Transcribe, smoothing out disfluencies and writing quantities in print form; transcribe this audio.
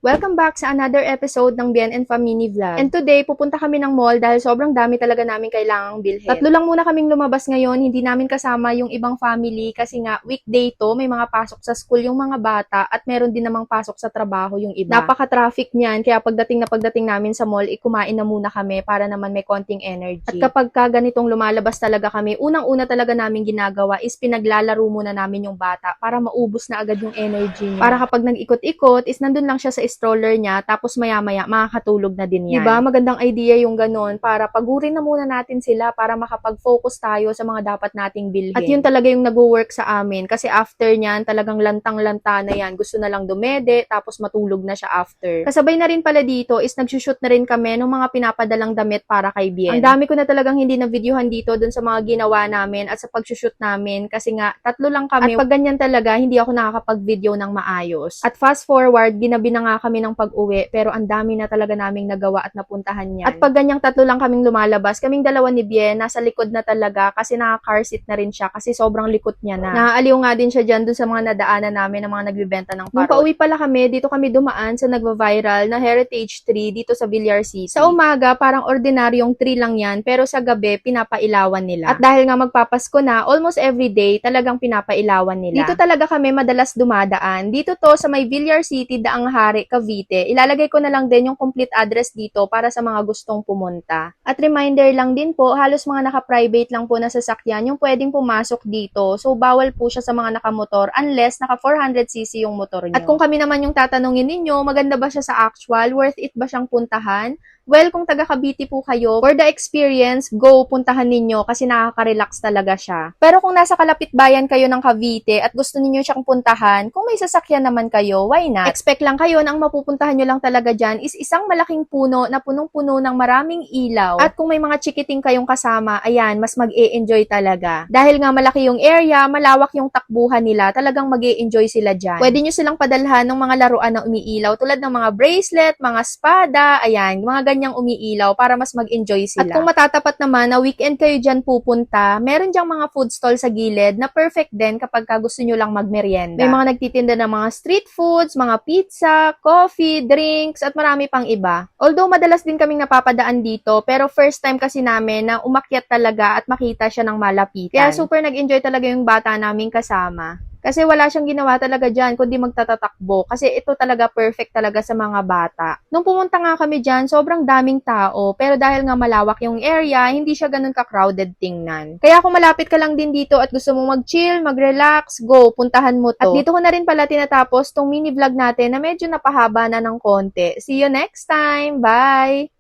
Welcome back sa another episode ng BNN Mini Vlog. And today, pupunta kami ng mall dahil sobrang dami talaga namin kailangang bilhin. Tatlo lang muna kaming lumabas ngayon, hindi namin kasama yung ibang family kasi nga weekday to, may mga pasok sa school yung mga bata at meron din namang pasok sa trabaho yung iba. Napaka-traffic niyan, kaya pagdating namin sa mall, kumain na muna kami para naman may konting energy. At kapag ganitong lumalabas talaga kami, unang-una talaga namin ginagawa is pinaglalaro muna namin yung bata para maubos na agad yung energy niya. Para kapag nag-ikot-ikot, is nandun lang siya sa stroller niya, tapos maya-maya makakatulog na din yan. Diba? Magandang idea yung ganun para pagurin na muna natin sila para makapag-focus tayo sa mga dapat nating bilhin. At yun talaga yung nag-work sa amin kasi after nyan, talagang lantang-lanta na yan. Gusto na lang dumede, tapos matulog na siya after. Kasabay na rin pala dito is nagsushoot na rin kami ng mga pinapadalang damit para kay Bien. Ang dami ko na talagang hindi na videohan dito dun sa mga ginawa namin at sa pagsushoot namin kasi nga tatlo lang kami. At pag ganyan talaga, hindi ako nakakapag-video ng maayos. At fast forward, ginabi na nga kami ng pag-uwi, pero ang dami na talaga naming nagawa at napuntahan niyan. At pag ganyang tatlo lang kaming lumalabas, kaming dalawa ni Bien, nasa likod na talaga kasi naka-car seat na rin siya kasi sobrang likot niya na. Naaaliw nga din siya dyan dun sa mga nadaanan namin ng mga nagbibenta ng parol. Nung pauwi pala kami, dito kami dumaan sa nagva-viral na heritage tree dito sa Villar City. Sa umaga, parang ordinaryong tree lang yan, pero sa gabi, pinapailawan nila. At dahil nga magpapasko na, almost every day, talagang pinapailawan nila. Dito talaga kami madalas dumadaan. Dito to sa may Villar City, Daang Hari, Cavite. Ilalagay ko na lang din yung complete address dito para sa mga gustong pumunta. At reminder lang din po, halos mga naka-private lang po na sasakyan yung pwedeng pumasok dito. So, bawal po siya sa mga nakamotor unless naka 400cc yung motor nyo. At kung kami naman yung tatanungin ninyo, maganda ba siya sa actual? Worth it ba siyang puntahan? Well, kung taga Cavite po kayo, for the experience, go, puntahan ninyo kasi nakaka-relax talaga siya. Pero kung nasa kalapit bayan kayo ng Cavite at gusto ninyo siyang puntahan, kung may sasakyan naman kayo, why not? Expect lang kayo na ang mapupuntahan nyo lang talaga dyan is isang malaking puno na punong-puno ng maraming ilaw. At kung may mga chikiting kayong kasama, ayan, mas mag-e-enjoy talaga. Dahil nga malaki yung area, malawak yung takbuhan nila, talagang mag-e-enjoy sila dyan. Pwede nyo silang padalhan ng mga laruan na umiilaw tulad ng mga bracelet, mga espada, ayan, mga ganyang umiilaw para mas mag-enjoy sila. At kung matatapat naman na weekend kayo dyan pupunta, meron dyang mga food stall sa gilid na perfect din kapag gusto nyo lang magmerienda. May mga nagtitinda ng mga street foods, mga pizza, coffee, drinks, at marami pang iba. Although madalas din kaming napapadaan dito, pero first time kasi namin na umakyat talaga at makita siya ng malapitan. Kaya super nag-enjoy talaga yung bata naming kasama. Kasi wala siyang ginawa talaga dyan, kundi magtatatakbo. Kasi ito talaga perfect talaga sa mga bata. Nung pumunta nga kami dyan, sobrang daming tao. Pero dahil nga malawak yung area, hindi siya ganun ka-crowded tingnan. Kaya kung malapit ka lang din dito at gusto mong mag-chill, mag-relax, go, puntahan mo to. At dito ko na rin pala tinatapos tong mini vlog natin na medyo napahaba na ng konti. See you next time! Bye!